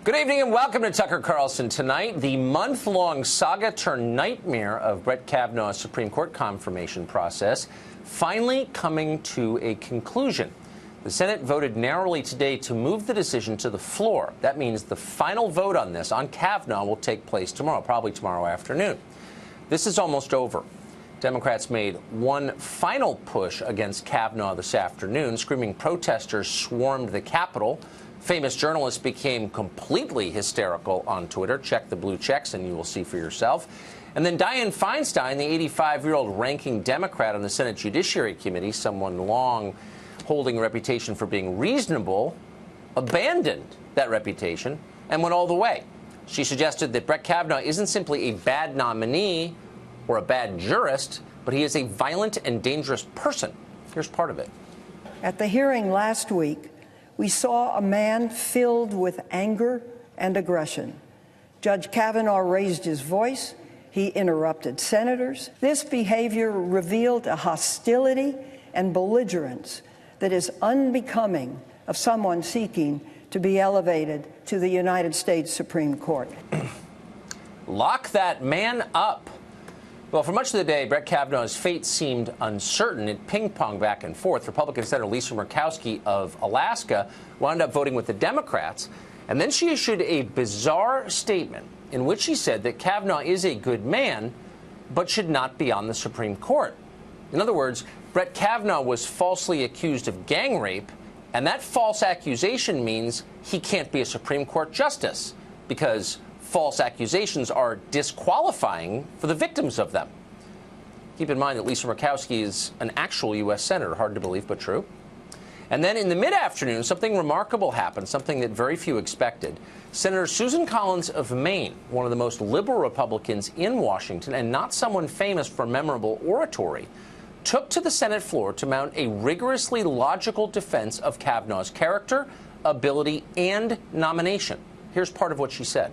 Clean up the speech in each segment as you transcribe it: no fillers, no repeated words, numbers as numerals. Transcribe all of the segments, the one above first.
Good evening and welcome to Tucker Carlson Tonight. The month-long saga turned nightmare of Brett Kavanaugh's Supreme Court confirmation process finally coming to a conclusion. The Senate voted narrowly today to move the decision to the floor. That means the final vote on this, on Kavanaugh, will take place tomorrow, probably tomorrow afternoon. This is almost over. Democrats made one final push against Kavanaugh this afternoon. Screaming protesters swarmed the Capitol. Famous journalists became completely hysterical on Twitter. Check the blue checks and you will see for yourself. And then Dianne Feinstein, the 85-year-old ranking Democrat on the Senate Judiciary Committee, someone long holding a reputation for being reasonable, abandoned that reputation and went all the way. She suggested that Brett Kavanaugh isn't simply a bad nominee or a bad jurist, but he is a violent and dangerous person. Here's part of it. At the hearing last week, we saw a man filled with anger and aggression. Judge Kavanaugh raised his voice. He interrupted senators. This behavior revealed a hostility and belligerence that is unbecoming of someone seeking to be elevated to the United States Supreme Court. Lock that man up. Well, for much of the day, Brett Kavanaugh's fate seemed uncertain. It ping-ponged back and forth. Republican Senator Lisa Murkowski of Alaska wound up voting with the Democrats. And then she issued a bizarre statement in which she said that Kavanaugh is a good man, but should not be on the Supreme Court. In other words, Brett Kavanaugh was falsely accused of gang rape, and that false accusation means he can't be a Supreme Court justice because false accusations are disqualifying for the victims of them. Keep in mind that Lisa Murkowski is an actual U.S. senator, hard to believe, but true. And then in the mid-afternoon, something remarkable happened, something that very few expected. Senator Susan Collins of Maine, one of the most liberal Republicans in Washington, and not someone famous for memorable oratory, took to the Senate floor to mount a rigorously logical defense of Kavanaugh's character, ability, and nomination. Here's part of what she said.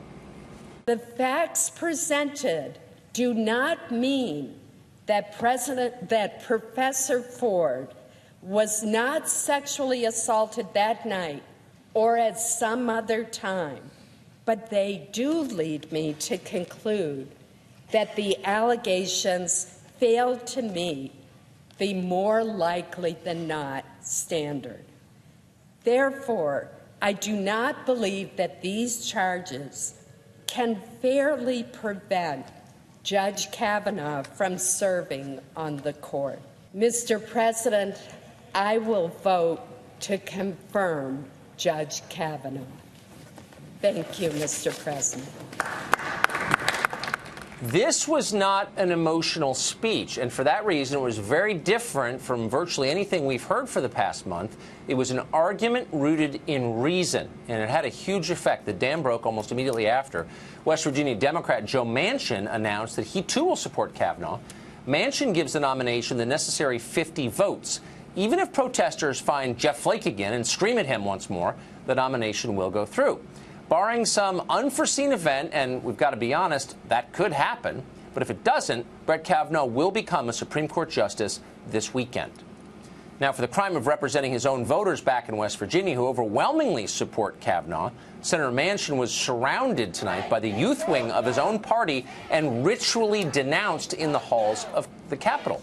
The facts presented do not mean that Professor Ford was not sexually assaulted that night or at some other time, but they do lead me to conclude that the allegations failed to meet the more likely than not standard. Therefore, I do not believe that these charges can fairly prevent Judge Kavanaugh from serving on the court. Mr. President, I will vote to confirm Judge Kavanaugh. Thank you, Mr. President. This was not an emotional speech, and for that reason, it was very different from virtually anything we've heard for the past month. It was an argument rooted in reason, and it had a huge effect. The dam broke almost immediately after. West Virginia Democrat Joe Manchin announced that he, too, will support Kavanaugh. Manchin gives the nomination the necessary 50 votes. Even if protesters find Jeff Flake again and scream at him once more, the nomination will go through. Barring some unforeseen event, and we've got to be honest, that could happen, but if it doesn't, Brett Kavanaugh will become a Supreme Court justice this weekend. Now, for the crime of representing his own voters back in West Virginia who overwhelmingly support Kavanaugh, Senator Manchin was surrounded tonight by the youth wing of his own party and ritually denounced in the halls of the Capitol.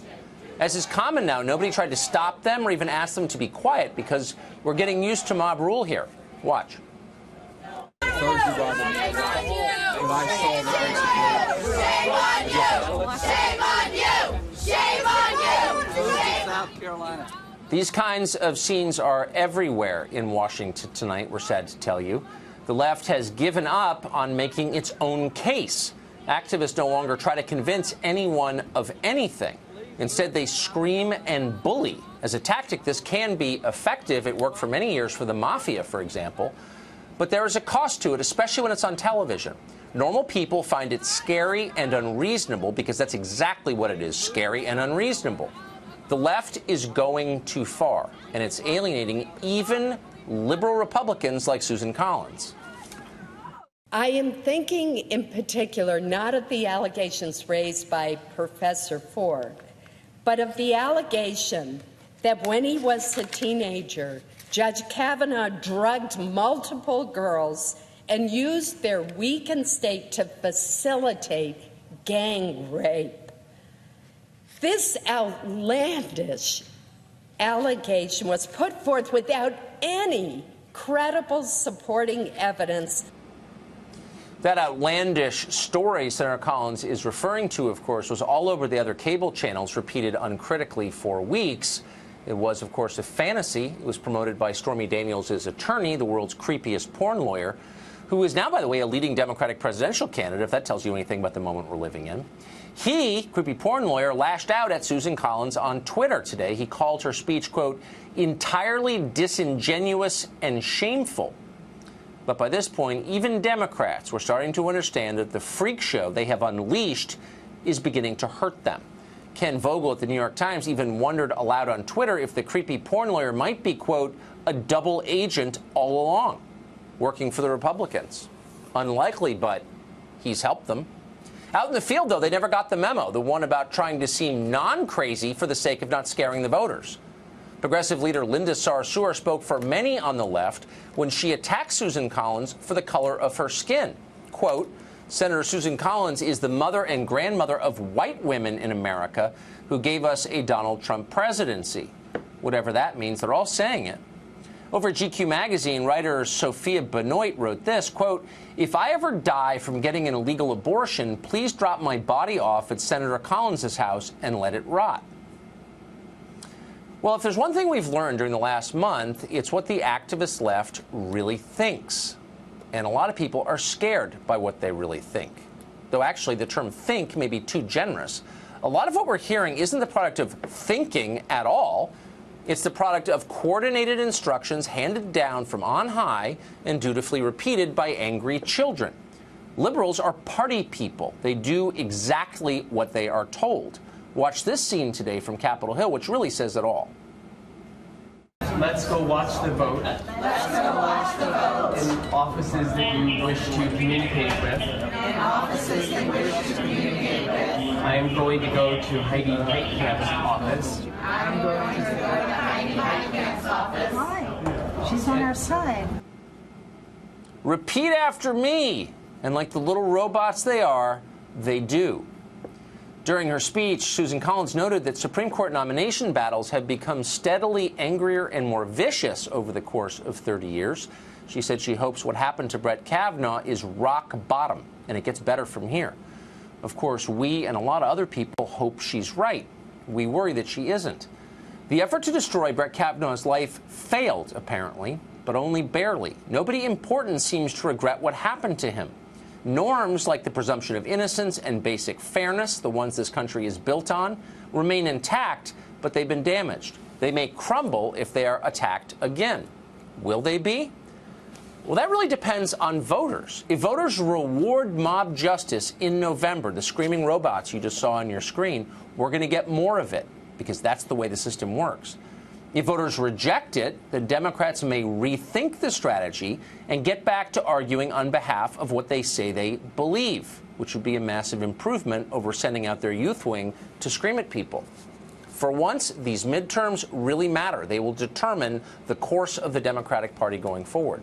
As is common now, nobody tried to stop them or even ask them to be quiet because we're getting used to mob rule here. Watch. Thursday, Robert, when I saw Shame on you! Shame on you! Shame on you! South Carolina. These kinds of scenes are everywhere in Washington tonight, we're sad to tell you. The left has given up on making its own case. Activists no longer try to convince anyone of anything. Instead, they scream and bully. As a tactic, this can be effective. It worked for many years for the mafia, for example. But there is a cost to it, especially when it's on television. Normal people find it scary and unreasonable because that's exactly what it is, scary and unreasonable. The left is going too far, and it's alienating even liberal Republicans like Susan Collins. I am thinking in particular not of the allegations raised by Professor Ford, but of the allegation that when he was a teenager, Judge Kavanaugh drugged multiple girls and used their weakened state to facilitate gang rape. This outlandish allegation was put forth without any credible supporting evidence. That outlandish story Senator Collins is referring to, of course, was all over the other cable channels, repeated uncritically for weeks. It was, of course, a fantasy. It was promoted by Stormy Daniels' attorney, the world's creepiest porn lawyer, who is now, by the way, a leading Democratic presidential candidate, if that tells you anything about the moment we're living in. He, creepy porn lawyer, lashed out at Susan Collins on Twitter today. He called her speech, quote, entirely disingenuous and shameful. But by this point, even Democrats were starting to understand that the freak show they have unleashed is beginning to hurt them. Ken Vogel at the New York Times even wondered aloud on Twitter if the creepy porn lawyer might be, quote, a double agent all along, working for the Republicans. Unlikely, but he's helped them. Out in the field, though, they never got the memo, the one about trying to seem non-crazy for the sake of not scaring the voters. Progressive leader Linda Sarsour spoke for many on the left when she attacked Susan Collins for the color of her skin. Quote, Senator Susan Collins is the mother and grandmother of white women in America who gave us a Donald Trump presidency. Whatever that means, they're all saying it. Over at GQ magazine, writer Sophia Benoit wrote this, quote, if I ever die from getting an illegal abortion, please drop my body off at Senator Collins' house and let it rot. Well, if there's one thing we've learned during the last month, it's what the activist left really thinks. And a lot of people are scared by what they really think. Though actually the term think may be too generous. A lot of what we're hearing isn't the product of thinking at all. It's the product of coordinated instructions handed down from on high and dutifully repeated by angry children. Liberals are party people. They do exactly what they are told. Watch this scene today from Capitol Hill, which really says it all. Let's go watch the vote. Let's go watch the vote. In offices that you wish to communicate with. In offices that you wish to communicate with. I am going to go to Heidi Heitkamp's office. I'm going to go to Heidi Heitkamp's office. Hi. She's on our side. Repeat after me. And like the little robots they are, they do. During her speech, Susan Collins noted that Supreme Court nomination battles have become steadily angrier and more vicious over the course of 30 years. She said she hopes what happened to Brett Kavanaugh is rock bottom, and it gets better from here. Of course, we and a lot of other people hope she's right. We worry that she isn't. The effort to destroy Brett Kavanaugh's life failed, apparently, but only barely. Nobody important seems to regret what happened to him. Norms like the presumption of innocence and basic fairness, the ones this country is built on, remain intact, but they've been damaged. They may crumble if they are attacked again. Will they be? Well, that really depends on voters. If voters reward mob justice in November, the screaming robots you just saw on your screen, we're going to get more of it, because that's the way the system works. If voters reject it, the Democrats may rethink the strategy and get back to arguing on behalf of what they say they believe, which would be a massive improvement over sending out their youth wing to scream at people. For once, these midterms really matter. They will determine the course of the Democratic Party going forward.